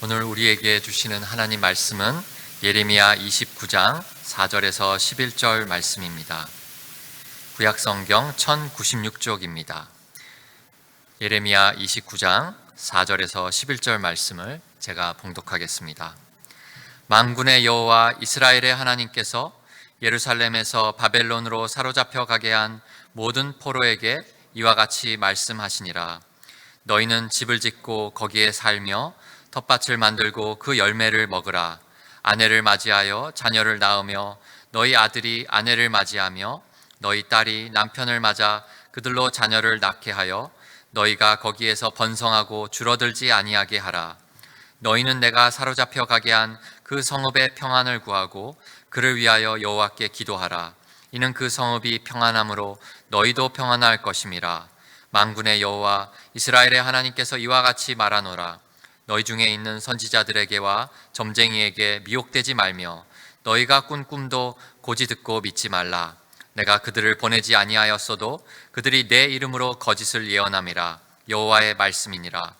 오늘 우리에게 주시는 하나님 말씀은 예레미야 29장 4절에서 11절 말씀입니다. 구약성경 1096쪽입니다. 예레미야 29장 4절에서 11절 말씀을 제가 봉독하겠습니다. 만군의 여호와 이스라엘의 하나님께서 예루살렘에서 바벨론으로 사로잡혀 가게 한 모든 포로에게 이와 같이 말씀하시니라. 너희는 집을 짓고 거기에 살며 텃밭을 만들고 그 열매를 먹으라. 아내를 맞이하여 자녀를 낳으며 너희 아들이 아내를 맞이하며 너희 딸이 남편을 맞아 그들로 자녀를 낳게 하여 너희가 거기에서 번성하고 줄어들지 아니하게 하라. 너희는 내가 사로잡혀 가게 한 그 성읍의 평안을 구하고 그를 위하여 여호와께 기도하라. 이는 그 성읍이 평안함으로 너희도 평안할 것임이라. 만군의 여호와 이스라엘의 하나님께서 이와 같이 말하노라. 너희 중에 있는 선지자들에게와 점쟁이에게 미혹되지 말며 너희가 꾼 꿈도 고지 듣고 믿지 말라. 내가 그들을 보내지 아니하였어도 그들이 내 이름으로 거짓을 예언함이라. 여호와의 말씀이니라.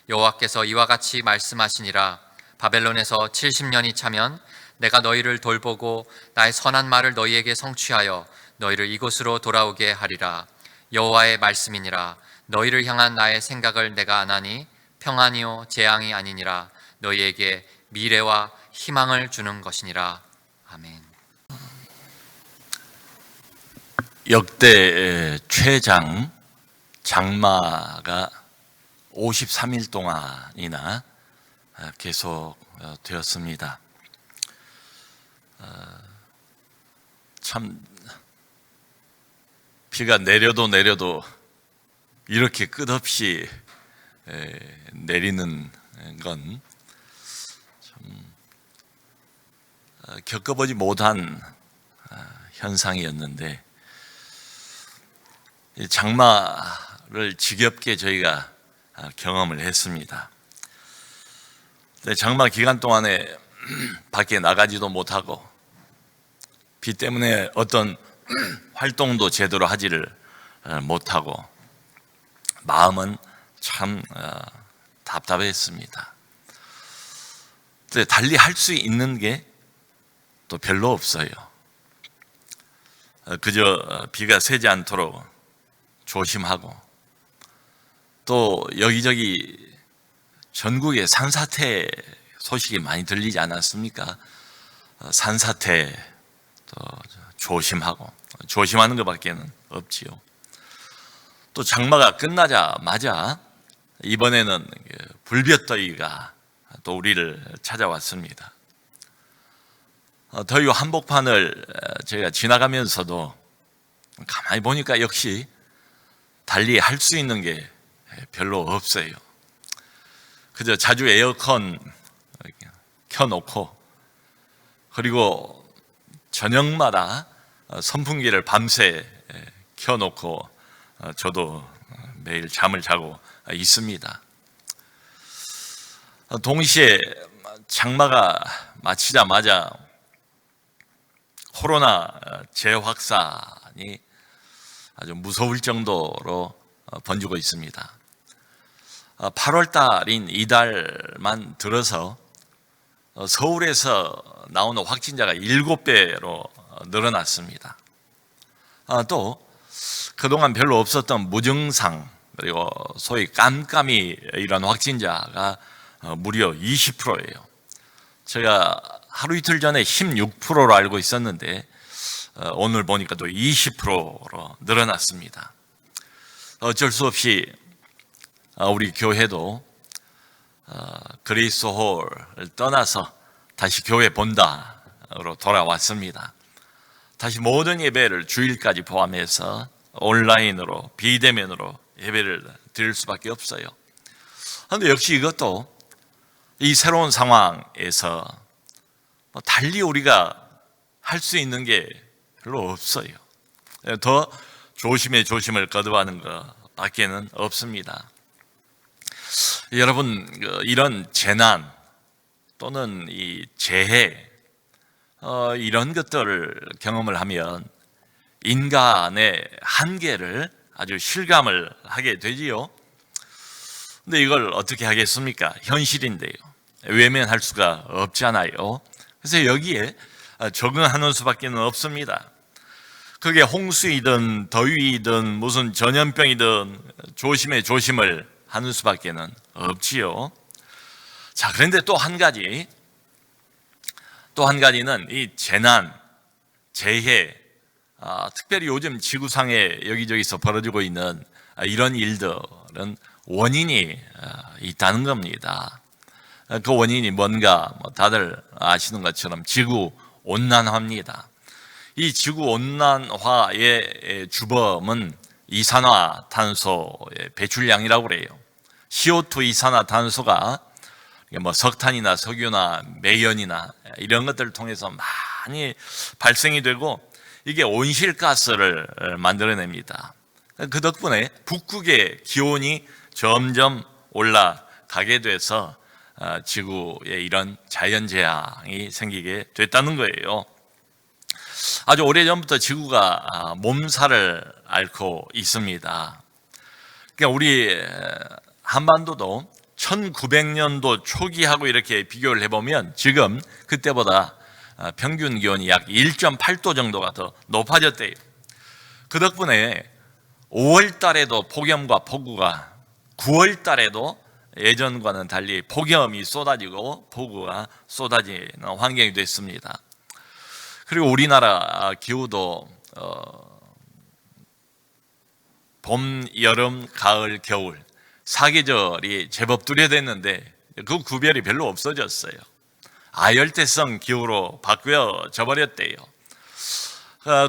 여호와께서 이와 같이 말씀하시니라. 바벨론에서 70년이 차면 내가 너희를 돌보고 나의 선한 말을 너희에게 성취하여 너희를 이곳으로 돌아오게 하리라. 여호와의 말씀이니라. 너희를 향한 나의 생각을 내가 아나니 평안이요 재앙이 아니니라. 너희에게 미래와 희망을 주는 것이니라. 아멘. 역대 최장 장마가 53일 동안이나 계속 되었습니다. 참 비가 내려도 이렇게 끝없이 내리는 건 참 겪어보지 못한 현상이었는데, 장마를 지겹게 저희가 경험을 했습니다. 장마 기간 동안에 밖에 나가지도 못하고 비 때문에 어떤 활동도 제대로 하지를 못하고 마음은 참 답답했습니다. 달리 할 수 있는 게 또 별로 없어요. 그저 비가 새지 않도록 조심하고, 또 여기저기 전국에 산사태 소식이 많이 들리지 않았습니까? 산사태 또 조심하고, 조심하는 것밖에는 없지요. 또 장마가 끝나자마자 이번에는 불볕더위가 또 우리를 찾아왔습니다. 더위 한복판을 제가 지나가면서도 가만히 보니까 역시 달리 할 수 있는 게 별로 없어요. 그저 자주 에어컨 켜놓고, 그리고 저녁마다 선풍기를 밤새 켜놓고 저도 매일 잠을 자고 있습니다. 동시에 장마가 마치자마자 코로나 재확산이 아주 무서울 정도로 번지고 있습니다. 8월 달인 이달만 들어서 서울에서 나오는 확진자가 7배로 늘어났습니다. 또 그동안 별로 없었던 무증상, 그리고 소위 깜깜이 이런 확진자가 무려 20%예요. 제가 하루 이틀 전에 16%로 알고 있었는데 오늘 보니까 또 20%로 늘어났습니다. 어쩔 수 없이 우리 교회도 그리스홀을 떠나서 다시 교회 본다로 돌아왔습니다. 다시 모든 예배를 주일까지 포함해서 온라인으로, 비대면으로 예배를 드릴 수밖에 없어요. 그런데 역시 이것도 이 새로운 상황에서 달리 우리가 할 수 있는 게 별로 없어요. 더 조심에 조심을 거듭하는 것밖에는 없습니다. 여러분, 이런 재난 또는 이 재해, 이런 것들을 경험을 하면 인간의 한계를 아주 실감을 하게 되지요. 근데 이걸 어떻게 하겠습니까? 현실인데요. 외면할 수가 없잖아요. 그래서 여기에 적응하는 수밖에 없습니다. 그게 홍수이든 더위이든 무슨 전염병이든 조심에 조심을 하는 수밖에 없지요. 자, 그런데 또 한 가지는 이 재난, 재해, 특별히 요즘 지구상에 여기저기서 벌어지고 있는 이런 일들은 원인이 있다는 겁니다. 그 원인이 뭔가 다들 아시는 것처럼 지구 온난화입니다. 이 지구 온난화의 주범은 이산화탄소의 배출량이라고 그래요. CO2 이산화탄소가 석탄이나 석유나 매연이나 이런 것들을 통해서 많이 발생이 되고 이게 온실가스를 만들어냅니다. 그 덕분에 북극의 기온이 점점 올라가게 돼서 지구에 이런 자연재앙이 생기게 됐다는 거예요. 아주 오래전부터 지구가 몸살을 앓고 있습니다. 그러니까 우리 한반도도 1900년도 초기하고 이렇게 비교를 해보면 지금 그때보다 평균 기온이 약 1.8도 정도가 더 높아졌대요. 그 덕분에 5월 달에도 폭염과 폭우가, 9월 달에도 예전과는 달리 폭염이 쏟아지고 폭우가 쏟아지는 환경이 됐습니다. 그리고 우리나라 기후도 봄, 여름, 가을, 겨울 4계절이 제법 뚜렷했는데 그 구별이 별로 없어졌어요. 아열대성 기후로 바뀌어져 버렸대요.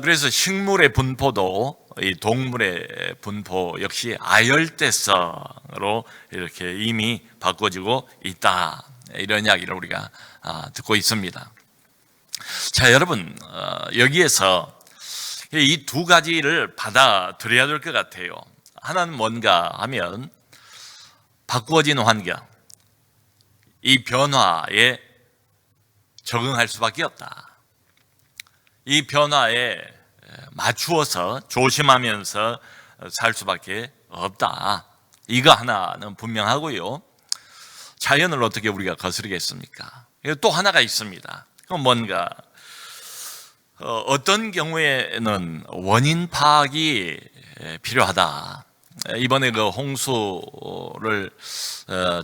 그래서 식물의 분포도 이 동물의 분포 역시 아열대성으로 이렇게 이미 바꿔지고 있다, 이런 이야기를 우리가 듣고 있습니다. 자, 여러분, 여기에서 이 두 가지를 받아들여야 될 것 같아요. 하나는 뭔가 하면 바꾸어진 환경, 이 변화에 적응할 수밖에 없다. 이 변화에 맞추어서 조심하면서 살 수밖에 없다. 이거 하나는 분명하고요. 자연을 어떻게 우리가 거스르겠습니까? 또 하나가 있습니다. 그건 뭔가 어떤 경우에는 원인 파악이 필요하다. 이번에 그 홍수를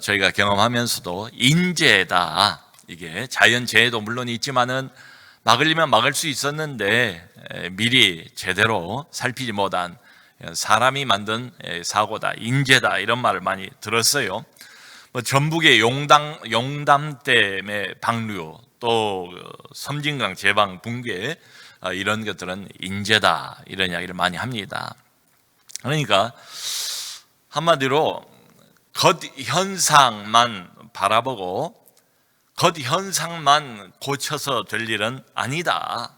저희가 경험하면서도 인재다. 이게 자연재해도 물론 있지만은 막으려면 막을 수 있었는데 미리 제대로 살피지 못한 사람이 만든 사고다, 인재다, 이런 말을 많이 들었어요. 전북의 용담댐의 방류, 또 섬진강 제방 붕괴, 이런 것들은 인재다, 이런 이야기를 많이 합니다. 그러니까 한마디로 겉현상만 바라보고 겉현상만 고쳐서 될 일은 아니다.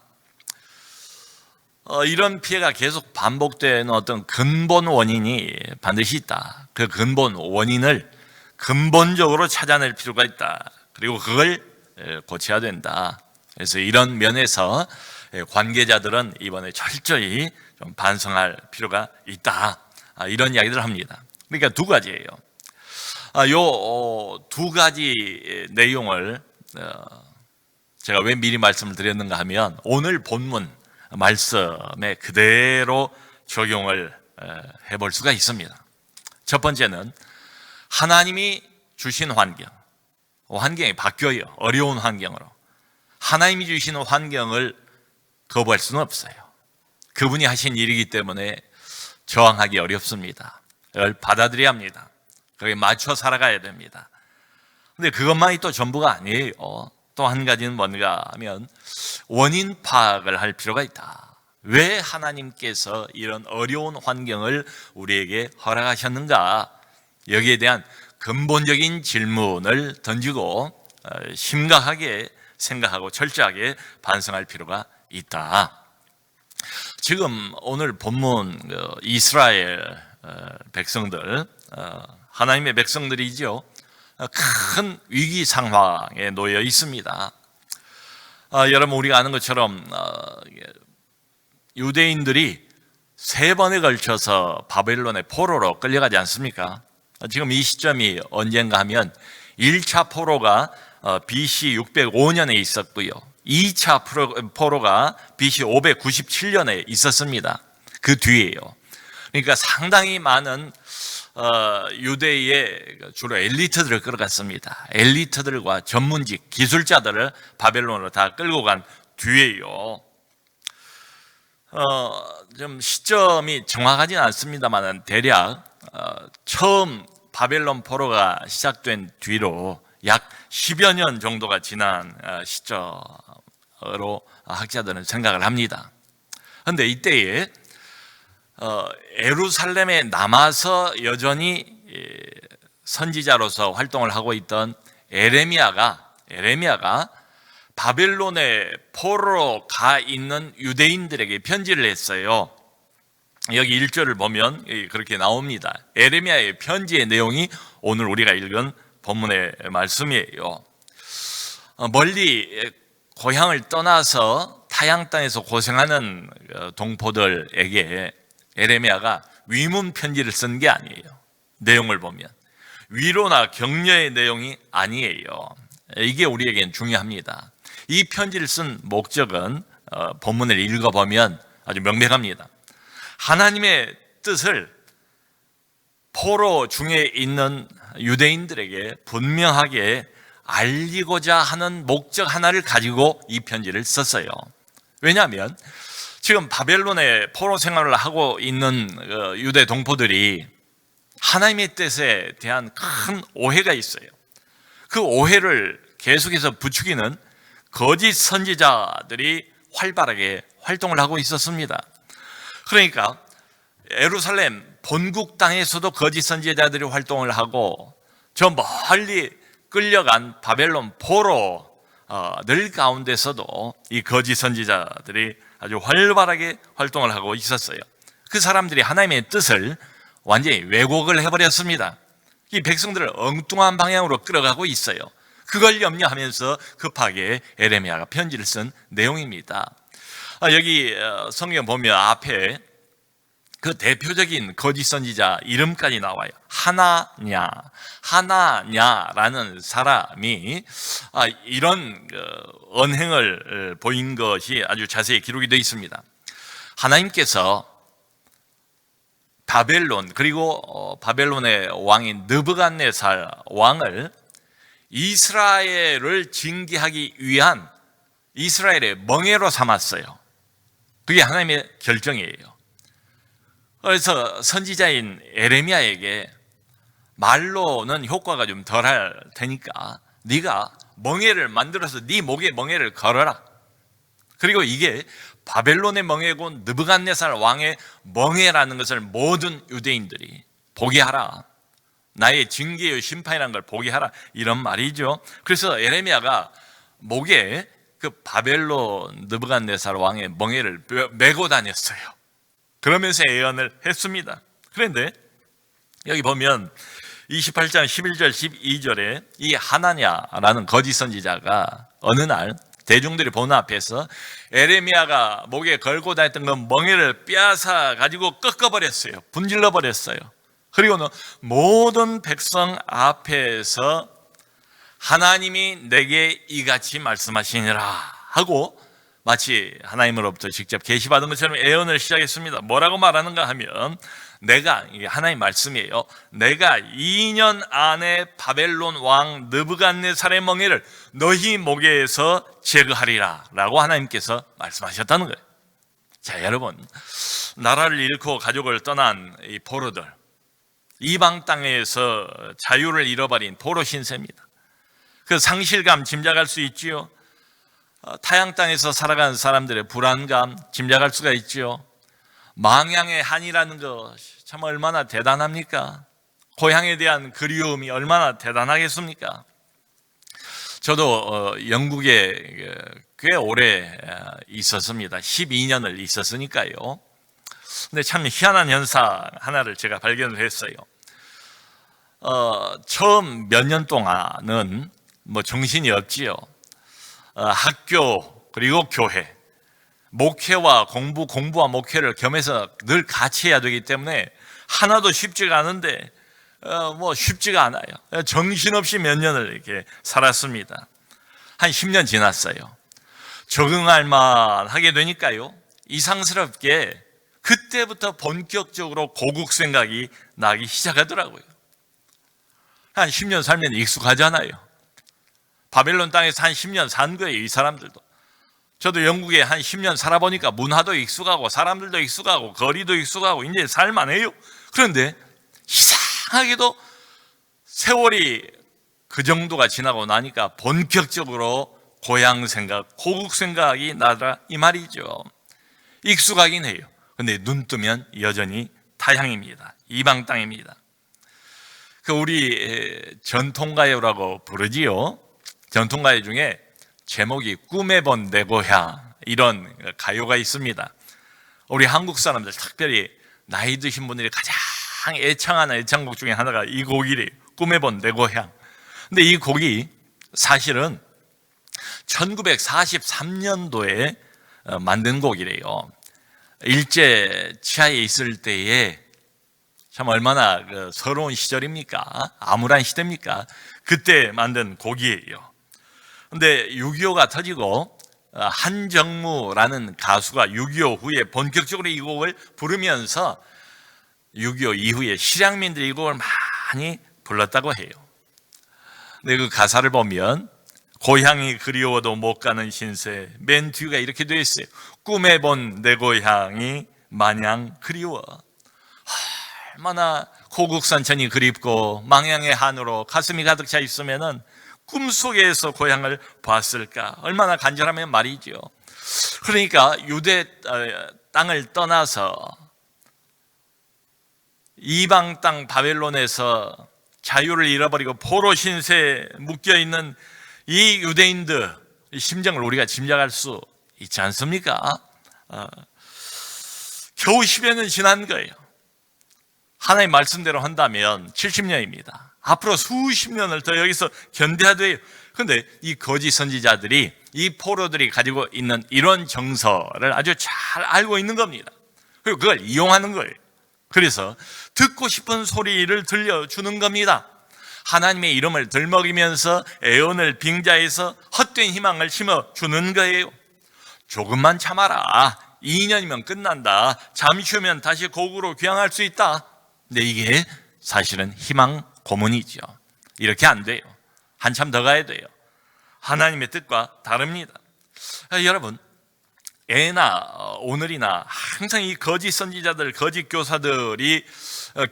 이런 피해가 계속 반복되는 어떤 근본 원인이 반드시 있다. 그 근본 원인을 근본적으로 찾아낼 필요가 있다. 그리고 그걸 고쳐야 된다. 그래서 이런 면에서 관계자들은 이번에 철저히 좀 반성할 필요가 있다. 이런 이야기들을 합니다. 그러니까 두 가지예요. 요 두 가지 내용을 제가 왜 미리 말씀을 드렸는가 하면 오늘 본문 말씀에 그대로 적용을 해볼 수가 있습니다. 첫 번째는 하나님이 주신 환경이 바뀌어요. 어려운 환경으로. 하나님이 주시는 환경을 거부할 수는 없어요. 그분이 하신 일이기 때문에 저항하기 어렵습니다. 이걸 받아들여야 합니다. 거기에 맞춰 살아가야 됩니다. 근데 그것만이 또 전부가 아니에요. 또 한 가지는 뭔가 하면 원인 파악을 할 필요가 있다. 왜 하나님께서 이런 어려운 환경을 우리에게 허락하셨는가? 여기에 대한 근본적인 질문을 던지고 심각하게 생각하고 철저하게 반성할 필요가 있다. 지금 오늘 본문 이스라엘 백성들, 하나님의 백성들이죠. 큰 위기 상황에 놓여 있습니다. 여러분, 우리가 아는 것처럼 유대인들이 3번에 걸쳐서 바벨론의 포로로 끌려가지 않습니까? 지금 이 시점이 언젠가 하면 1차 포로가 BC 605년에 있었고요. 2차 포로가 BC 597년에 있었습니다. 그 뒤에요. 그러니까 상당히 많은 유대의 주로 엘리트들을 끌어갔습니다. 엘리트들과 전문직, 기술자들을 바벨론으로 다 끌고 간 뒤에요. 좀 시점이 정확하지는 않습니다만 대략 처음 바벨론 포로가 시작된 뒤로 약 10여 년 정도가 지난 시점으로 학자들은 생각을 합니다. 그런데 이때에 예루살렘에 남아서 여전히 선지자로서 활동을 하고 있던 에레미야가 바벨론에 포로로 가 있는 유대인들에게 편지를 했어요. 여기 1절을 보면 그렇게 나옵니다. 에레미야의 편지의 내용이 오늘 우리가 읽은 본문의 말씀이에요. 멀리 고향을 떠나서 타양 땅에서 고생하는 동포들에게 에레미야가 위문 편지를 쓴 게 아니에요. 내용을 보면 위로나 격려의 내용이 아니에요. 이게 우리에겐 중요합니다. 이 편지를 쓴 목적은 본문을 읽어보면 아주 명백합니다. 하나님의 뜻을 포로 중에 있는 유대인들에게 분명하게 알리고자 하는 목적 하나를 가지고 이 편지를 썼어요. 왜냐하면 지금 바벨론에 포로 생활을 하고 있는 유대 동포들이 하나님의 뜻에 대한 큰 오해가 있어요. 그 오해를 계속해서 부추기는 거짓 선지자들이 활발하게 활동을 하고 있었습니다. 그러니까 예루살렘 본국 땅에서도 거짓 선지자들이 활동을 하고 저 멀리 끌려간 바벨론 포로들 가운데서도 이 거짓 선지자들이 아주 활발하게 활동을 하고 있었어요. 그 사람들이 하나님의 뜻을 완전히 왜곡을 해버렸습니다. 이 백성들을 엉뚱한 방향으로 끌어가고 있어요. 그걸 염려하면서 급하게 에레미야가 편지를 쓴 내용입니다. 여기 성경 보면 앞에 그 대표적인 거짓 선지자 이름까지 나와요. 하나냐라는 사람이 이런 언행을 보인 것이 아주 자세히 기록이 되어 있습니다. 하나님께서 바벨론 그리고 바벨론의 왕인 느부갓네살 왕을 이스라엘을 징계하기 위한 이스라엘의 멍에로 삼았어요. 그게 하나님의 결정이에요. 그래서 선지자인 에레미야에게 말로는 효과가 좀 덜할 테니까 네가 멍에를 만들어서 네 목에 멍에를 걸어라. 그리고 이게 바벨론의 멍에고 느부갓네살 왕의 멍에라는 것을 모든 유대인들이 보게 하라. 나의 징계의 심판이라는 걸 보게 하라. 이런 말이죠. 그래서 에레미야가 목에 그 바벨론 느부갓네살 왕의 멍에를 메고 다녔어요. 그러면서 예언을 했습니다. 그런데 여기 보면 28장 11절 12절에 이 하나냐라는 거짓 선지자가 어느 날 대중들이 보는 앞에서 에레미야가 목에 걸고 다녔던 그 멍에를 빼앗아 가지고 꺾어버렸어요. 분질러버렸어요. 그리고는 모든 백성 앞에서 하나님이 내게 이같이 말씀하시니라 하고 마치 하나님으로부터 직접 계시받은 것처럼 예언을 시작했습니다. 뭐라고 말하는가 하면 내가, 이게 하나님 말씀이에요. 내가 2년 안에 바벨론 왕 느부갓네살의 멍에를 너희 목에서 제거하리라 라고 하나님께서 말씀하셨다는 거예요. 자, 여러분, 나라를 잃고 가족을 떠난 이 포로들, 이방 땅에서 자유를 잃어버린 포로 신세입니다. 그 상실감 짐작할 수 있지요. 타양 땅에서 살아가는 사람들의 불안감 짐작할 수가 있지요. 망향의 한이라는 것이 참 얼마나 대단합니까? 고향에 대한 그리움이 얼마나 대단하겠습니까? 저도 영국에 꽤 오래 있었습니다. 12년을 있었으니까요. 근데 참 희한한 현상 하나를 제가 발견을 했어요. 처음 몇 년 동안은 뭐 정신이 없지요. 학교 그리고 교회, 목회와 공부와 목회를 겸해서 늘 같이 해야 되기 때문에 하나도 쉽지가 않은데 뭐 쉽지가 않아요. 정신없이 몇 년을 이렇게 살았습니다. 한 10년 지났어요. 적응할 만하게 되니까요, 이상스럽게 그때부터 본격적으로 고국 생각이 나기 시작하더라고요. 한 10년 살면 익숙하잖아요. 바벨론 땅에서 한 10년 산 거예요, 이 사람들도. 저도 영국에 한 10년 살아보니까 문화도 익숙하고 사람들도 익숙하고 거리도 익숙하고 이제 살만해요. 그런데 이상하게도 세월이 그 정도가 지나고 나니까 본격적으로 고향 생각, 고국 생각이 나더라 이 말이죠. 익숙하긴 해요. 근데 눈 뜨면 여전히 타향입니다. 이방 땅입니다. 그 우리 전통가요라고 부르지요. 전통가요 중에 제목이 꿈에 본 내 고향, 이런 가요가 있습니다. 우리 한국 사람들, 특별히 나이 드신 분들이 가장 애창하는 애창곡 중에 하나가 이 곡이래요. 꿈에 본 내 고향. 근데 이 곡이 사실은 1943년도에 만든 곡이래요. 일제 치하에 있을 때에 참 얼마나 서러운 시절입니까? 암울한 시대입니까? 그때 만든 곡이에요. 근데 6.25가 터지고 한정무라는 가수가 6.25 후에 본격적으로 이 곡을 부르면서 6.25 이후에 실향민들이 이 곡을 많이 불렀다고 해요. 근데 그 가사를 보면 고향이 그리워도 못 가는 신세, 맨 뒤가 이렇게 되어 있어요. 꿈에 본 내 고향이 마냥 그리워. 얼마나 고국선천이 그립고 망향의 한으로 가슴이 가득 차 있으면은 꿈속에서 고향을 봤을까? 얼마나 간절하면 말이죠. 그러니까 유대 땅을 떠나서 이방 땅 바벨론에서 자유를 잃어버리고 포로 신세에 묶여있는 이 유대인들 심정을 우리가 짐작할 수 있지 않습니까? 겨우 10여 년 지난 거예요. 하나님 말씀대로 한다면 70년입니다. 앞으로 수십 년을 더 여기서 견뎌야 돼요. 그런데 이 거짓 선지자들이, 이 포로들이 가지고 있는 이런 정서를 아주 잘 알고 있는 겁니다. 그리고 그걸 이용하는 거예요. 그래서 듣고 싶은 소리를 들려주는 겁니다. 하나님의 이름을 들먹이면서 애언을 빙자해서 헛된 희망을 심어주는 거예요. 조금만 참아라. 2년이면 끝난다. 잠시 후면 다시 고국으로 귀향할 수 있다. 근데 이게 사실은 희망 고문이죠. 이렇게 안 돼요. 한참 더 가야 돼요. 하나님의 뜻과 다릅니다. 여러분, 예나 오늘이나 항상 이 거짓 선지자들, 거짓 교사들이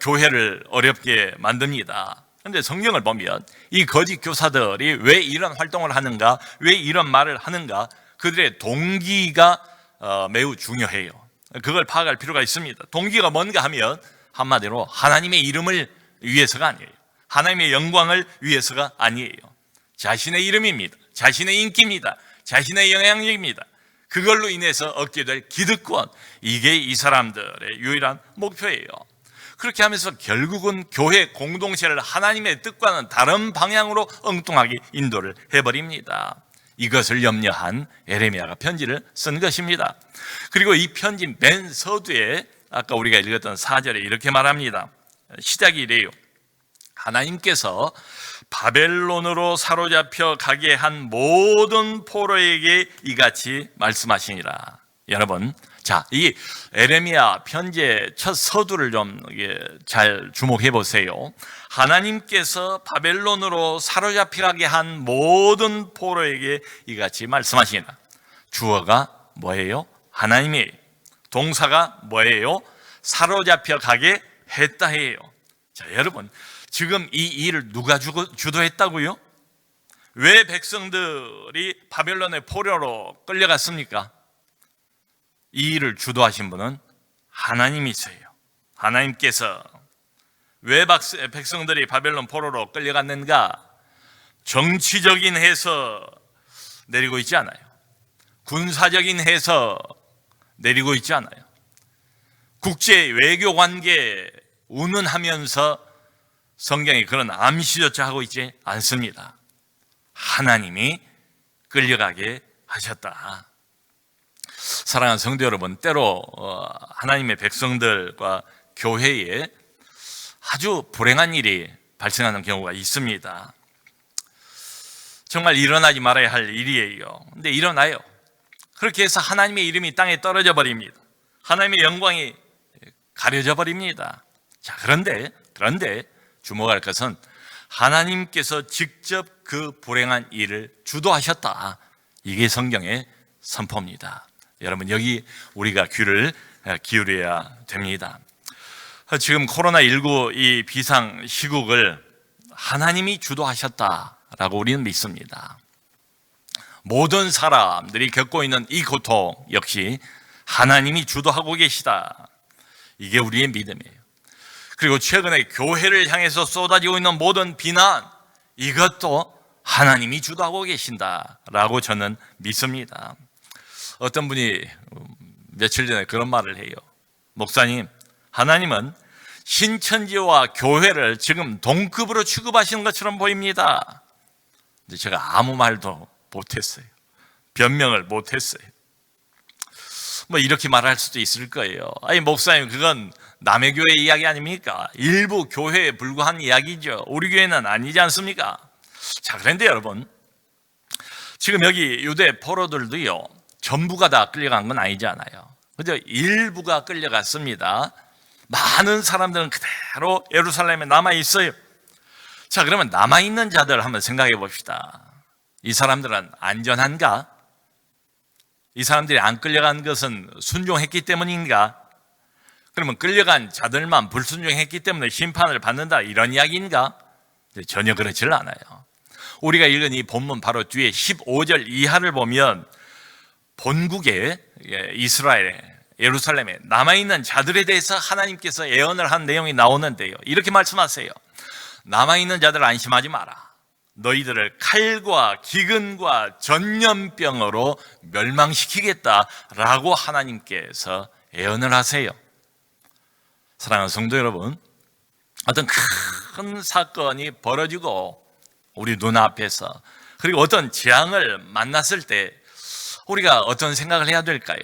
교회를 어렵게 만듭니다. 그런데 성경을 보면 이 거짓 교사들이 왜 이런 활동을 하는가, 왜 이런 말을 하는가, 그들의 동기가 매우 중요해요. 그걸 파악할 필요가 있습니다. 동기가 뭔가 하면 한마디로 하나님의 이름을 위해서가 아니에요. 하나님의 영광을 위해서가 아니에요. 자신의 이름입니다. 자신의 인기입니다. 자신의 영향력입니다. 그걸로 인해서 얻게 될 기득권, 이게 이 사람들의 유일한 목표예요. 그렇게 하면서 결국은 교회 공동체를 하나님의 뜻과는 다른 방향으로 엉뚱하게 인도를 해버립니다. 이것을 염려한 에레미야가 편지를 쓴 것입니다. 그리고 이 편지 맨 서두에 아까 우리가 읽었던 4절에 이렇게 말합니다. 시작이 이래요. 하나님께서 바벨론으로 사로잡혀 가게 한 모든 포로에게 이같이 말씀하시니라. 여러분, 자, 이 에레미야 편지의 첫 서두를 좀 잘 주목해 보세요. 하나님께서 바벨론으로 사로잡혀 가게 한 모든 포로에게 이같이 말씀하시니라. 주어가 뭐예요? 하나님이에요. 동사가 뭐예요? 사로잡혀 가게 했다 해요. 자, 여러분, 지금 이 일을 누가 주도했다고요? 왜 백성들이 바벨론의 포로로 끌려갔습니까? 이 일을 주도하신 분은 하나님이세요. 하나님께서. 왜 백성들이 바벨론 포로로 끌려갔는가? 정치적인 해서 내리고 있지 않아요. 군사적인 해서 내리고 있지 않아요. 국제 외교 관계 운운하면서 성경이 그런 암시조차 하고 있지 않습니다. 하나님이 끌려가게 하셨다. 사랑하는 성도 여러분, 때로 하나님의 백성들과 교회에 아주 불행한 일이 발생하는 경우가 있습니다. 정말 일어나지 말아야 할 일이에요. 근데 일어나요. 그렇게 해서 하나님의 이름이 땅에 떨어져 버립니다. 하나님의 영광이 가려져 버립니다. 자, 그런데 주목할 것은 하나님께서 직접 그 불행한 일을 주도하셨다. 이게 성경의 선포입니다. 여러분, 여기 우리가 귀를 기울여야 됩니다. 지금 코로나19 이 비상 시국을 하나님이 주도하셨다라고 우리는 믿습니다. 모든 사람들이 겪고 있는 이 고통 역시 하나님이 주도하고 계시다. 이게 우리의 믿음이에요. 그리고 최근에 교회를 향해서 쏟아지고 있는 모든 비난, 이것도 하나님이 주도하고 계신다라고 저는 믿습니다. 어떤 분이 며칠 전에 그런 말을 해요. 목사님, 하나님은 신천지와 교회를 지금 동급으로 취급하시는 것처럼 보입니다. 근데 제가 아무 말도 못했어요. 변명을 못했어요. 뭐 이렇게 말할 수도 있을 거예요. 아니, 목사님, 그건 남의 교회 이야기 아닙니까? 일부 교회에 불과한 이야기죠. 우리 교회는 아니지 않습니까? 자, 그런데 여러분, 지금 여기 유대 포로들도요, 전부가 다 끌려간 건 아니잖아요. 그죠? 일부가 끌려갔습니다. 많은 사람들은 그대로 예루살렘에 남아있어요. 자, 그러면 남아있는 자들 한번 생각해 봅시다. 이 사람들은 안전한가? 이 사람들이 안 끌려간 것은 순종했기 때문인가? 그러면 끌려간 자들만 불순종했기 때문에 심판을 받는다, 이런 이야기인가? 전혀 그렇지는 않아요. 우리가 읽은 이 본문 바로 뒤에 15절 이하를 보면 본국에 이스라엘에 예루살렘에 남아있는 자들에 대해서 하나님께서 예언을 한 내용이 나오는데요, 이렇게 말씀하세요. 남아있는 자들 안심하지 마라. 너희들을 칼과 기근과 전염병으로 멸망시키겠다라고 하나님께서 예언을 하세요. 사랑하는 성도 여러분, 어떤 큰 사건이 벌어지고 우리 눈앞에서, 그리고 어떤 재앙을 만났을 때 우리가 어떤 생각을 해야 될까요?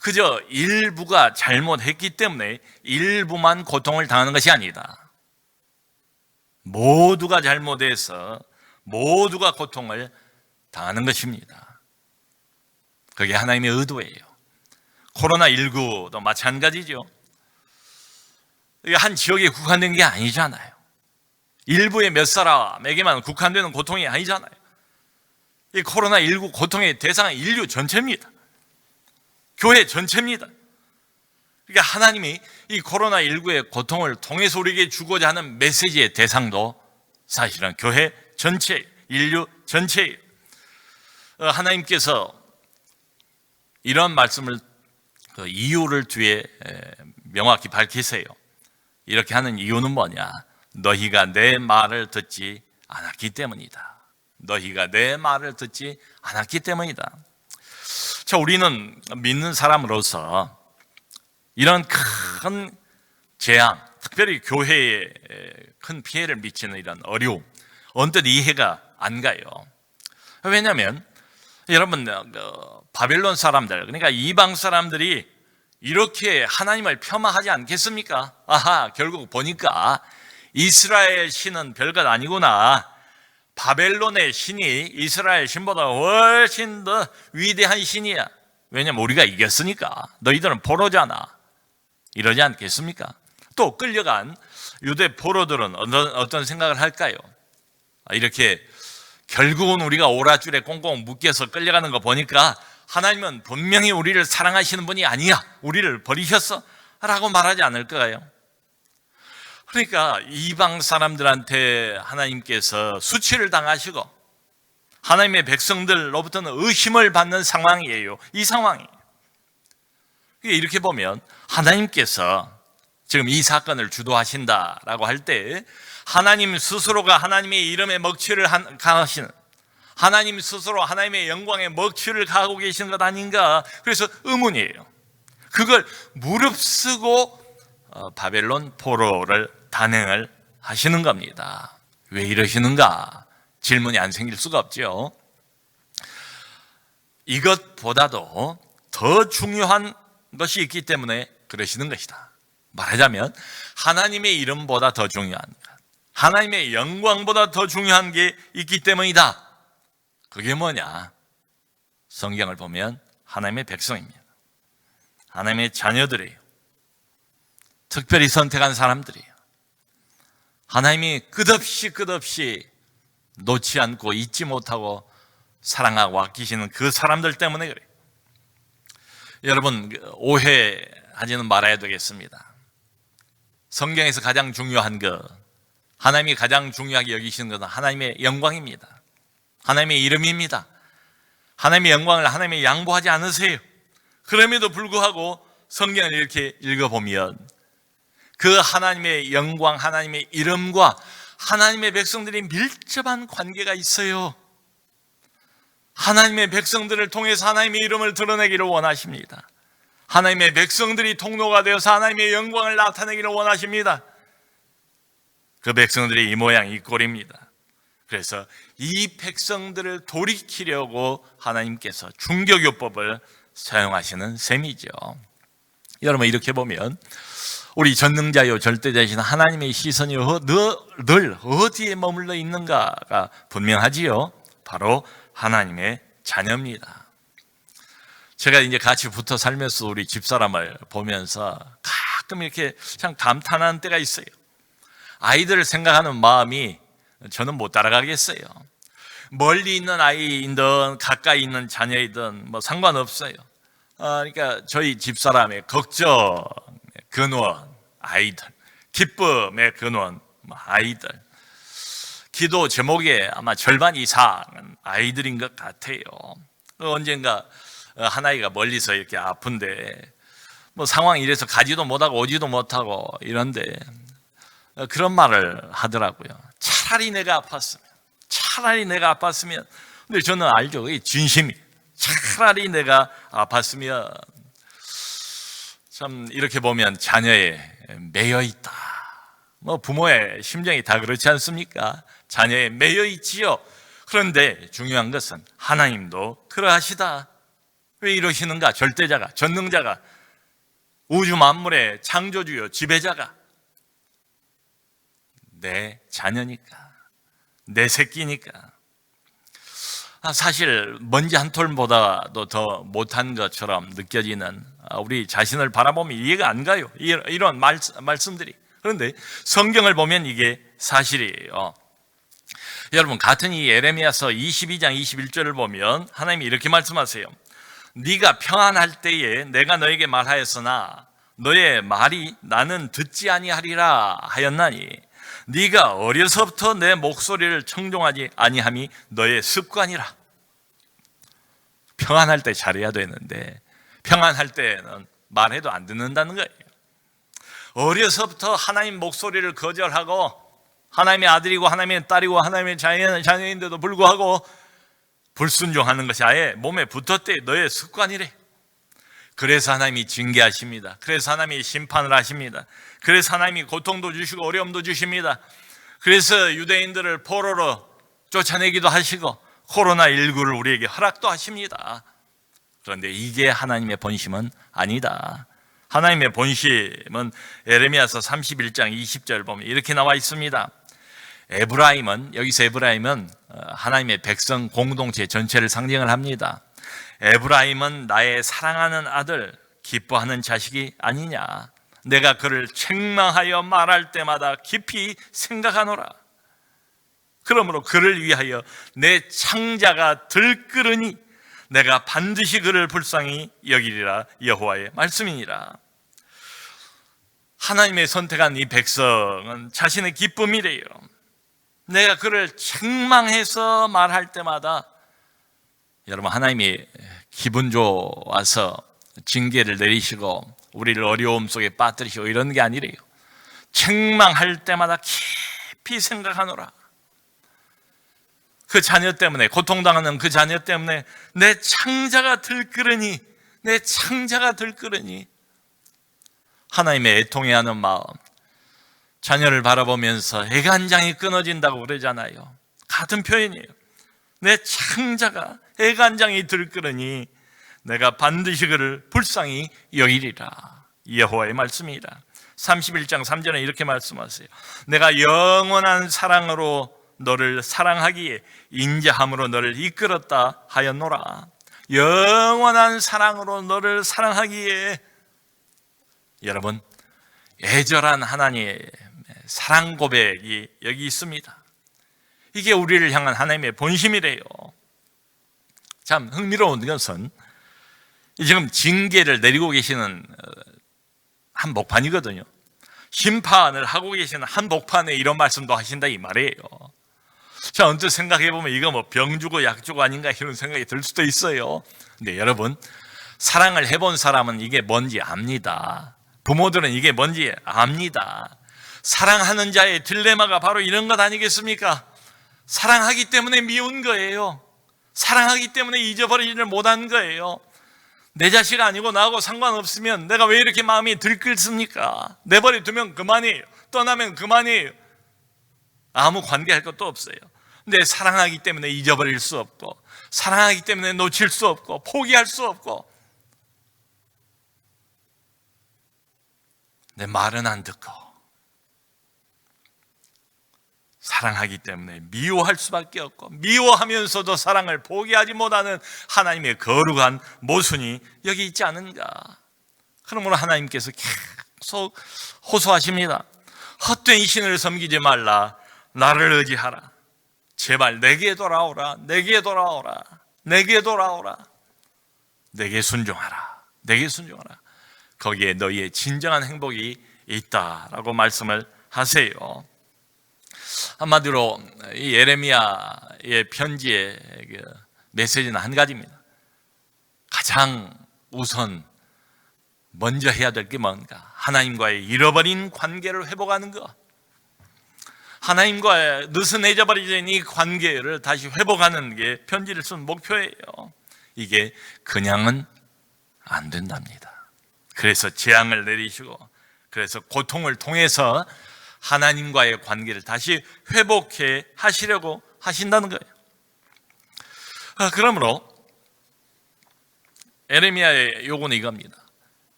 그저 일부가 잘못했기 때문에 일부만 고통을 당하는 것이 아니다. 모두가 잘못해서 모두가 고통을 당하는 것입니다. 그게 하나님의 의도예요. 코로나19도 마찬가지죠. 이게 한 지역에 국한된 게 아니잖아요. 일부의 몇 사람에게만 국한되는 고통이 아니잖아요. 이 코로나19 고통의 대상은 인류 전체입니다. 교회 전체입니다. 그러니까 하나님이 이 코로나19의 고통을 통해서 우리에게 주고자 하는 메시지의 대상도 사실은 교회 전체, 인류 전체예요. 하나님께서 이런 말씀을, 그 이유를 뒤에 명확히 밝히세요. 이렇게 하는 이유는 뭐냐? 너희가 내 말을 듣지 않았기 때문이다. 너희가 내 말을 듣지 않았기 때문이다. 자, 우리는 믿는 사람으로서 이런 큰 재앙, 특별히 교회에 큰 피해를 미치는 이런 어려움, 언뜻 이해가 안 가요. 왜냐하면 여러분, 바벨론 사람들, 그러니까 이방 사람들이 이렇게 하나님을 폄하하지 않겠습니까? 아하, 결국 보니까 이스라엘 신은 별것 아니구나. 바벨론의 신이 이스라엘 신보다 훨씬 더 위대한 신이야. 왜냐면 우리가 이겼으니까. 너희들은 포로잖아. 이러지 않겠습니까? 또 끌려간 유대 포로들은 어떤 생각을 할까요? 이렇게 결국은 우리가 오랏줄에 꽁꽁 묶여서 끌려가는 거 보니까 하나님은 분명히 우리를 사랑하시는 분이 아니야. 우리를 버리셨어? 라고 말하지 않을까요? 그러니까 이방 사람들한테 하나님께서 수치를 당하시고 하나님의 백성들로부터는 의심을 받는 상황이에요. 이 상황이. 이렇게 보면 하나님께서 지금 이 사건을 주도하신다라고 할 때 하나님 스스로가 하나님의 이름에 먹칠을 가하시는, 하나님 스스로 하나님의 영광에 먹칠을 가하고 계시는 것 아닌가. 그래서 의문이에요. 그걸 무릅쓰고 바벨론 포로를 단행을 하시는 겁니다. 왜 이러시는가? 질문이 안 생길 수가 없죠. 이것보다도 더 중요한 것이 있기 때문에 그러시는 것이다. 말하자면 하나님의 이름보다 더 중요한 것, 하나님의 영광보다 더 중요한 게 있기 때문이다. 그게 뭐냐? 성경을 보면 하나님의 백성입니다. 하나님의 자녀들이에요. 특별히 선택한 사람들이에요. 하나님이 끝없이 놓지 않고 잊지 못하고 사랑하고 아끼시는 그 사람들 때문에 그래요. 여러분, 오해하지는 말아야 되겠습니다. 성경에서 가장 중요한 것, 하나님이 가장 중요하게 여기시는 것은 하나님의 영광입니다. 하나님의 이름입니다. 하나님의 영광을 하나님이 양보하지 않으세요. 그럼에도 불구하고 성경을 이렇게 읽어보면 그 하나님의 영광, 하나님의 이름과 하나님의 백성들이 밀접한 관계가 있어요. 하나님의 백성들을 통해서 하나님의 이름을 드러내기를 원하십니다. 하나님의 백성들이 통로가 되어서 하나님의 영광을 나타내기를 원하십니다. 그 백성들이 이 모양 이 꼴입니다. 그래서 이 백성들을 돌이키려고 하나님께서 중교교법을 사용하시는 셈이죠. 여러분, 이렇게 보면 우리 전능자요 절대자이신 하나님의 시선이 늘 어디에 머물러 있는가가 분명하지요. 바로 하나님의 자녀입니다. 제가 이제 같이 붙어 살면서 우리 집사람을 보면서 가끔 이렇게 참 감탄하는 때가 있어요. 아이들을 생각하는 마음이 저는 못 따라가겠어요. 멀리 있는 아이이든 가까이 있는 자녀이든 뭐 상관없어요. 그러니까 저희 집사람의 걱정, 근원, 아이들, 기쁨의 근원, 아이들, 기도 제목에 아마 절반 이상은 아이들인 것 같아요. 언젠가 한 아이가 멀리서 이렇게 아픈데 뭐 상황이 이래서 가지도 못하고 오지도 못하고 이런데 그런 말을 하더라고요. 차라리 내가 아팠으면. 근데 저는 알죠. 그게 진심이. 차라리 내가 아팠으면. 참 이렇게 보면 자녀에 매여 있다. 뭐 부모의 심정이 다 그렇지 않습니까? 자녀에 매여 있지요. 그런데 중요한 것은 하나님도 그러하시다. 왜 이러시는가? 절대자가, 전능자가, 우주 만물의 창조주요 지배자가 내 자녀니까, 내 새끼니까. 사실 먼지 한 톨보다도 더 못한 것처럼 느껴지는 우리 자신을 바라보면 이해가 안 가요. 이런 말씀들이. 그런데 성경을 보면 이게 사실이에요. 여러분, 같은 이 예레미야서 22장 21절을 보면 하나님이 이렇게 말씀하세요. 네가 평안할 때에 내가 너에게 말하였으나 너의 말이 나는 듣지 아니하리라 하였나니 네가 어려서부터 내 목소리를 청종하지 아니함이 너의 습관이라. 평안할 때 잘해야 되는데 평안할 때는 말해도 안 듣는다는 거예요. 어려서부터 하나님 목소리를 거절하고 하나님의 아들이고 하나님의 딸이고 하나님의 자녀인데도 불구하고 불순종하는 것이 아예 몸에 붙었대. 너의 습관이래. 그래서 하나님이 징계하십니다. 그래서 하나님이 심판을 하십니다. 그래서 하나님이 고통도 주시고 어려움도 주십니다. 그래서 유대인들을 포로로 쫓아내기도 하시고 코로나19를 우리에게 허락도 하십니다. 그런데 이게 하나님의 본심은 아니다. 하나님의 본심은 예레미야서 31장 20절 보면 이렇게 나와 있습니다. 여기서 에브라임은 하나님의 백성 공동체 전체를 상징을 합니다. 에브라임은 나의 사랑하는 아들, 기뻐하는 자식이 아니냐. 내가 그를 책망하여 말할 때마다 깊이 생각하노라. 그러므로 그를 위하여 내 창자가 들끓으니 내가 반드시 그를 불쌍히 여기리라. 여호와의 말씀이니라. 하나님의 선택한 이 백성은 자신의 기쁨이래요. 내가 그를 책망해서 말할 때마다, 여러분, 하나님이 기분 좋아서 징계를 내리시고 우리를 어려움 속에 빠뜨리시고 이런 게 아니래요. 책망할 때마다 깊이 생각하노라. 그 자녀 때문에, 고통당하는 그 자녀 때문에 내 창자가 들끓으니, 하나님의 애통해하는 마음, 자녀를 바라보면서 애간장이 끊어진다고 그러잖아요. 같은 표현이에요. 내 창자가 애간장이 들끓으니 내가 반드시 그를 불쌍히 여기리라. 여호와의 말씀이라. 31장 3절에 이렇게 말씀하세요. 내가 영원한 사랑으로 너를 사랑하기에 인자함으로 너를 이끌었다 하였노라. 영원한 사랑으로 너를 사랑하기에. 여러분, 애절한 하나님의 사랑 고백이 여기 있습니다. 이게 우리를 향한 하나님의 본심이래요. 참 흥미로운 것은 지금 징계를 내리고 계시는 한복판이거든요. 심판을 하고 계시는 한복판에 이런 말씀도 하신다 이 말이에요. 자, 언뜻 생각해보면 이거 뭐 병 주고 약 주고 아닌가 이런 생각이 들 수도 있어요. 근데 여러분, 사랑을 해본 사람은 이게 뭔지 압니다. 부모들은 이게 뭔지 압니다. 사랑하는 자의 딜레마가 바로 이런 것 아니겠습니까? 사랑하기 때문에 미운 거예요. 사랑하기 때문에 잊어버리지를 못한 거예요. 내 자식 아니고 나하고 상관없으면 내가 왜 이렇게 마음이 들끓습니까? 내버려 두면 그만이에요. 떠나면 그만이에요. 아무 관계할 것도 없어요. 근데 사랑하기 때문에 잊어버릴 수 없고, 사랑하기 때문에 놓칠 수 없고, 포기할 수 없고, 내 말은 안 듣고 사랑하기 때문에 미워할 수밖에 없고, 미워하면서도 사랑을 포기하지 못하는 하나님의 거룩한 모순이 여기 있지 않은가. 그러므로 하나님께서 계속 호소하십니다. 헛된 신을 섬기지 말라. 나를 의지하라. 제발 내게 돌아오라. 내게 돌아오라. 내게 돌아오라. 내게 순종하라. 내게 순종하라. 거기에 너희의 진정한 행복이 있다라고 말씀을 하세요. 한마디로 이 예레미야의 편지의 메시지는 한 가지입니다. 가장 우선 먼저 해야 될 게 뭔가? 하나님과의 잃어버린 관계를 회복하는 것. 하나님과의 느슨해져 버린 이 관계를 다시 회복하는 게 편지를 쓴 목표예요. 이게 그냥은 안 된답니다. 그래서 재앙을 내리시고, 그래서 고통을 통해서 하나님과의 관계를 다시 회복해 하시려고 하신다는 거예요. 그러므로 예레미야의 요구는 이겁니다.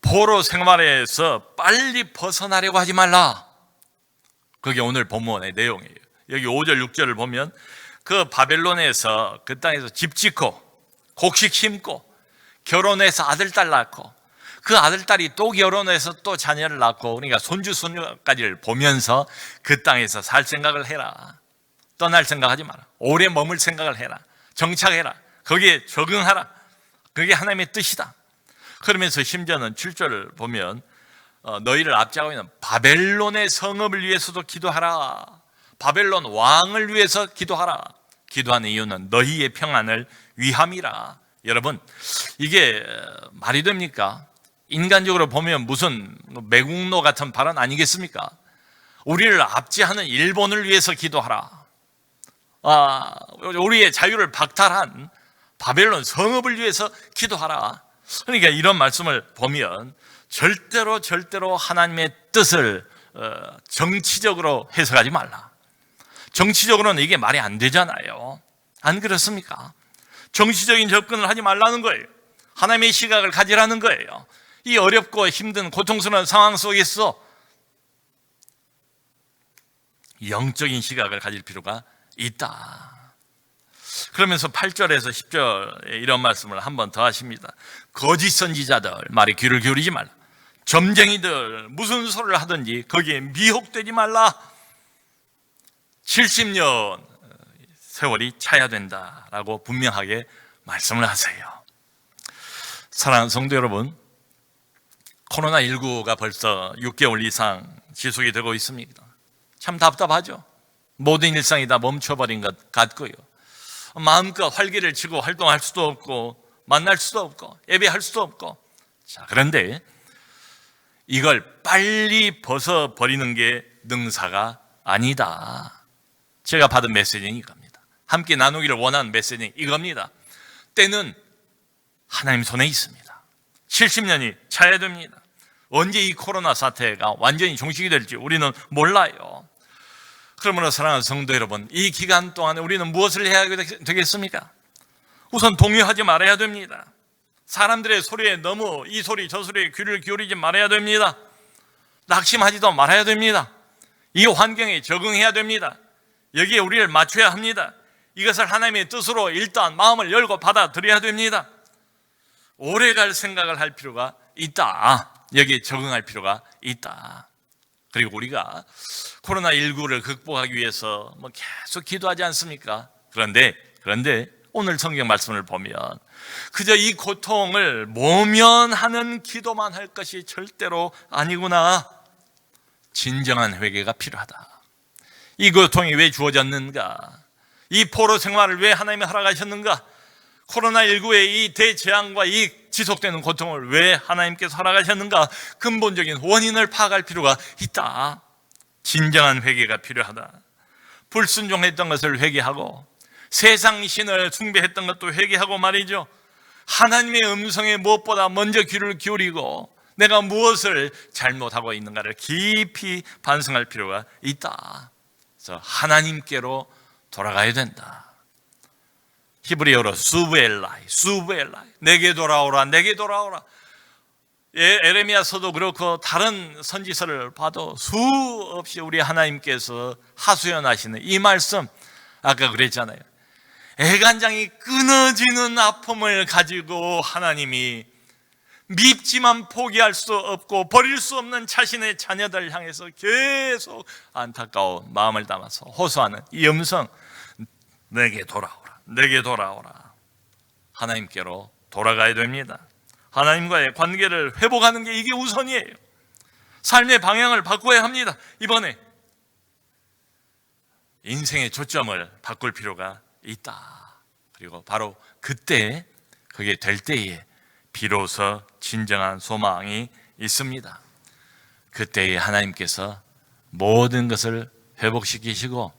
포로 생활에서 빨리 벗어나려고 하지 말라. 그게 오늘 본문의 내용이에요. 여기 5절 6절을 보면 그 바벨론에서 그 땅에서 집 짓고 곡식 심고 결혼해서 아들 딸 낳고 그 아들 딸이 또 결혼해서 또 자녀를 낳고, 그러니까 손주 손녀까지를 보면서 그 땅에서 살 생각을 해라. 떠날 생각하지 마라. 오래 머물 생각을 해라. 정착해라. 거기에 적응하라. 그게 하나님의 뜻이다. 그러면서 심지어는 7절을 보면 너희를 앞지하고 있는 바벨론의 성읍을 위해서도 기도하라. 바벨론 왕을 위해서 기도하라. 기도하는 이유는 너희의 평안을 위함이라. 여러분, 이게 말이 됩니까? 인간적으로 보면 무슨 매국노 같은 발언 아니겠습니까? 우리를 압제하는 일본을 위해서 기도하라. 우리의 자유를 박탈한 바벨론 성읍을 위해서 기도하라. 그러니까 이런 말씀을 보면 절대로 하나님의 뜻을 정치적으로 해석하지 말라. 정치적으로는 이게 말이 안 되잖아요. 안 그렇습니까? 정치적인 접근을 하지 말라는 거예요. 하나님의 시각을 가지라는 거예요. 이 어렵고 힘든 고통스러운 상황 속에서 영적인 시각을 가질 필요가 있다. 그러면서 8절에서 10절에 이런 말씀을 한 번 더 하십니다. 거짓 선지자들 말에 귀를 기울이지 말라. 점쟁이들 무슨 소리를 하든지 거기에 미혹되지 말라. 70년 세월이 차야 된다라고 분명하게 말씀을 하세요. 사랑하는 성도 여러분, 코로나19가 벌써 6개월 이상 지속이 되고 있습니다. 참 답답하죠. 모든 일상이 다 멈춰버린 것 같고요. 마음껏 활기를 치고 활동할 수도 없고 만날 수도 없고 예배할 수도 없고. 자, 그런데 이걸 빨리 벗어버리는 게 능사가 아니다. 제가 받은 메시지는 이겁니다. 함께 나누기를 원하는 메시지는 이겁니다. 때는 하나님 손에 있습니다. 70년이 차야 됩니다. 언제 이 코로나 사태가 완전히 종식이 될지 우리는 몰라요. 그러므로 사랑하는 성도 여러분, 이 기간 동안에 우리는 무엇을 해야 되겠습니까? 우선 동요하지 말아야 됩니다. 사람들의 소리에 너무 이 소리 저 소리에 귀를 기울이지 말아야 됩니다. 낙심하지도 말아야 됩니다. 이 환경에 적응해야 됩니다. 여기에 우리를 맞춰야 합니다. 이것을 하나님의 뜻으로 일단 마음을 열고 받아들여야 됩니다. 오래갈 생각을 할 필요가 있다. 여기에 적응할 필요가 있다. 그리고 우리가 코로나19를 극복하기 위해서 계속 기도하지 않습니까? 그런데 오늘 성경 말씀을 보면 그저 이 고통을 모면하는 기도만 할 것이 절대로 아니구나. 진정한 회개가 필요하다. 이 고통이 왜 주어졌는가? 이 포로 생활을 왜 하나님이 허락하셨는가? 코로나19의 이 대재앙과 이 지속되는 고통을 왜 하나님께서 허락하셨는가? 근본적인 원인을 파악할 필요가 있다. 진정한 회개가 필요하다. 불순종했던 것을 회개하고 세상 신을 숭배했던 것도 회개하고 말이죠. 하나님의 음성에 무엇보다 먼저 귀를 기울이고 내가 무엇을 잘못하고 있는가를 깊이 반성할 필요가 있다. 그래서 하나님께로 돌아가야 된다. 히브리어로 수브엘라이, 내게 돌아오라, 내게 돌아오라. 에레미야서도 그렇고 다른 선지서를 봐도 수없이 우리 하나님께서 하소연하시는 이 말씀, 아까 그랬잖아요. 애간장이 끊어지는 아픔을 가지고 하나님이 밉지만 포기할 수 없고 버릴 수 없는 자신의 자녀들 향해서 계속 안타까운 마음을 담아서 호소하는 이 음성, 내게 돌아오라, 내게 돌아오라. 하나님께로 돌아가야 됩니다. 하나님과의 관계를 회복하는 게 이게 우선이에요. 삶의 방향을 바꿔야 합니다. 이번에 인생의 초점을 바꿀 필요가 있다. 그리고 바로 그때, 그게 될 때에 비로소 진정한 소망이 있습니다. 그때에 하나님께서 모든 것을 회복시키시고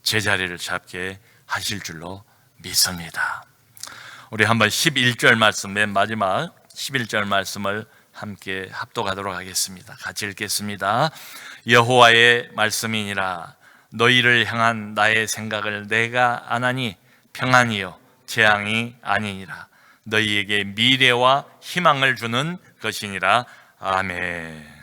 제자리를 잡게 하실 줄로 믿습니다. 우리 한번 11절 말씀, 맨 마지막 11절 말씀을 함께 합독하도록 하겠습니다. 같이 읽겠습니다. 여호와의 말씀이니라. 너희를 향한 나의 생각을 내가 아나니 평안이요 재앙이 아니니라. 너희에게 미래와 희망을 주는 것이니라. 아멘.